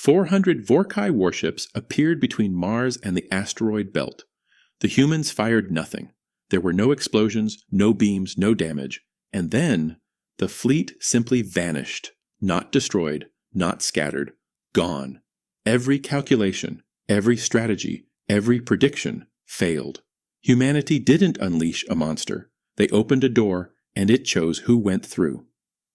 400 Vorcai warships appeared between Mars and the asteroid belt. The humans fired nothing. There were no explosions, no beams, no damage. And then, the fleet simply vanished. Not destroyed, not scattered. Gone. Every calculation, every strategy, every prediction failed. Humanity didn't unleash a monster. They opened a door, and it chose who went through.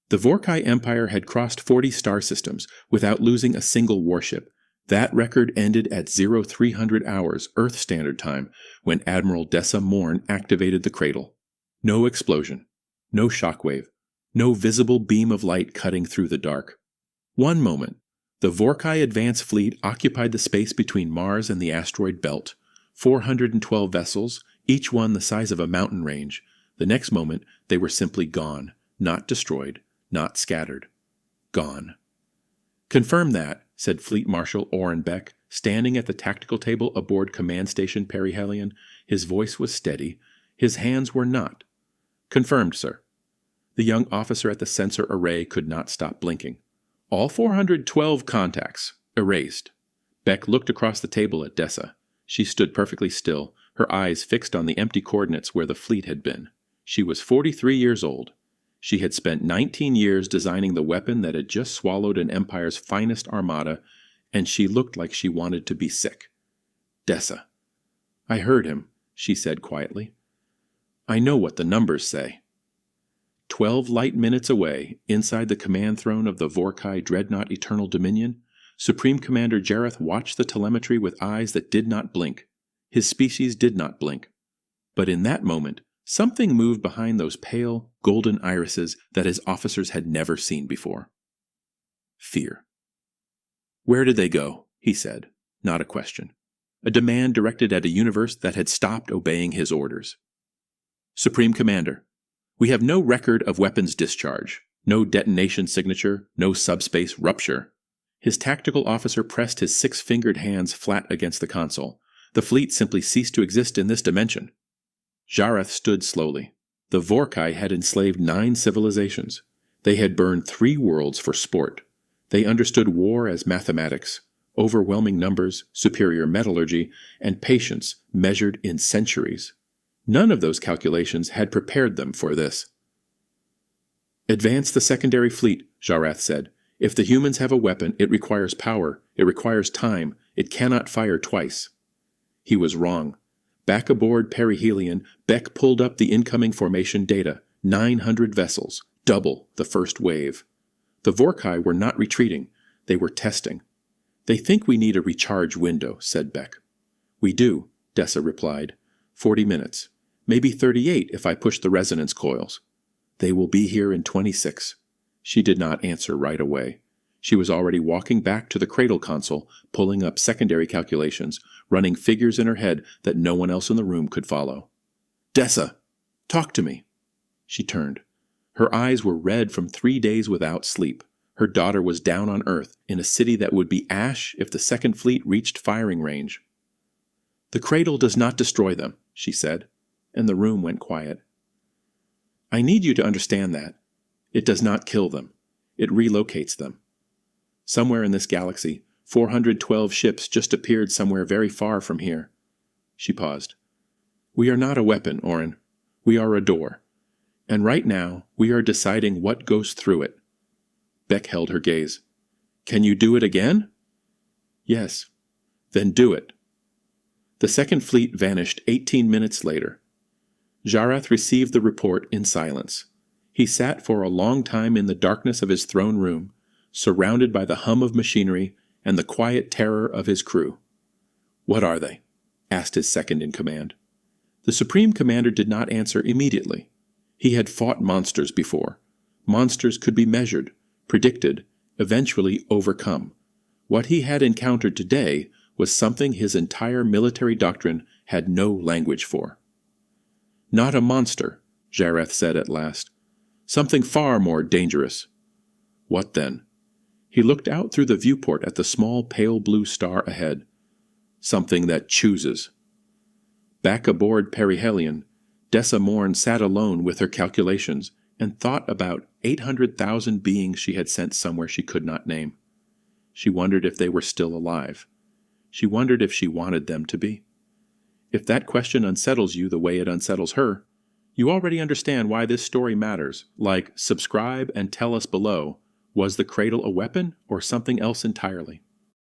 The Vorrkai Empire had crossed 40 star systems without losing a single warship. That record ended at 0300 hours Earth Standard Time when Admiral Dessa Mourne activated the Cradle. No explosion, no shockwave, no visible beam of light cutting through the dark. One moment, the Vorcai advance fleet occupied the space between Mars and the asteroid belt. 412 vessels, each one the size of a mountain range. The next moment, they were simply gone, not destroyed, not scattered. Gone. "Confirm that," said Fleet Marshal Orrin Beck, standing at the tactical table aboard Command Station Perihelion. His voice was steady. His hands were not. "Confirmed, sir." The young officer at the sensor array could not stop blinking. "All 412 contacts. Erased." Beck looked across the table at Dessa. She stood perfectly still, her eyes fixed on the empty coordinates where the fleet had been. She was 43 years old. She had spent 19 years designing the weapon that had just swallowed an empire's finest armada, and she looked like she wanted to be sick. "Dessa." "I heard him," she said quietly. "I know what the numbers say." 12 light minutes away, inside the command throne of the Vorcai Dreadnought Eternal Dominion, Supreme Commander Jareth watched the telemetry with eyes that did not blink. His species did not blink. But in that moment, something moved behind those pale, golden irises that his officers had never seen before. Fear. "Where did they go?" he said, not a question. A demand directed at a universe that had stopped obeying his orders. "Supreme Commander, we have no record of weapons discharge, no detonation signature, no subspace rupture." His tactical officer pressed his 6-fingered hands flat against the console. The fleet simply ceased to exist in this dimension. Jareth stood slowly. The Vorcai had enslaved 9 civilizations. They had burned 3 worlds for sport. They understood war as mathematics, overwhelming numbers, superior metallurgy, and patience measured in centuries. None of those calculations had prepared them for this. "Advance the secondary fleet," Jareth said. "If the humans have a weapon, it requires power, it requires time, it cannot fire twice." He was wrong. Back aboard Perihelion, Beck pulled up the incoming formation data, 900 vessels, double the first wave. The Vorcai were not retreating, they were testing. "They think we need a recharge window," said Beck. "We do," Dessa replied. 40 minutes. Maybe 38 if I push the resonance coils. "They will be here in 26. She did not answer right away. She was already walking back to the Cradle console, pulling up secondary calculations, running figures in her head that no one else in the room could follow. "Dessa! Talk to me!" She turned. Her eyes were red from 3 days without sleep. Her daughter was down on Earth, in a city that would be ash if the Second Fleet reached firing range. "The Cradle does not destroy them," she said, and the room went quiet. "I need you to understand that. It does not kill them. It relocates them. Somewhere in this galaxy, 412 ships just appeared somewhere very far from here." She paused. "We are not a weapon, Orrin. We are a door. And right now, we are deciding what goes through it." Beck held her gaze. "Can you do it again?" "Yes." "Then do it." The Second Fleet vanished 18 minutes later. Jareth received the report in silence. He sat for a long time in the darkness of his throne room, surrounded by the hum of machinery and the quiet terror of his crew. "What are they?" asked his second-in-command. The Supreme Commander did not answer immediately. He had fought monsters before. Monsters could be measured, predicted, eventually overcome. What he had encountered today was something his entire military doctrine had no language for. "Not a monster," Jareth said at last. "Something far more dangerous." "What then?" He looked out through the viewport at the small pale blue star ahead. "Something that chooses." Back aboard Perihelion, Dessa Mourne sat alone with her calculations and thought about 800,000 beings she had sent somewhere she could not name. She wondered if they were still alive. She wondered if she wanted them to be. If that question unsettles you the way it unsettles her, you already understand why this story matters. Like, subscribe and tell us below, was the cradle a weapon or something else entirely?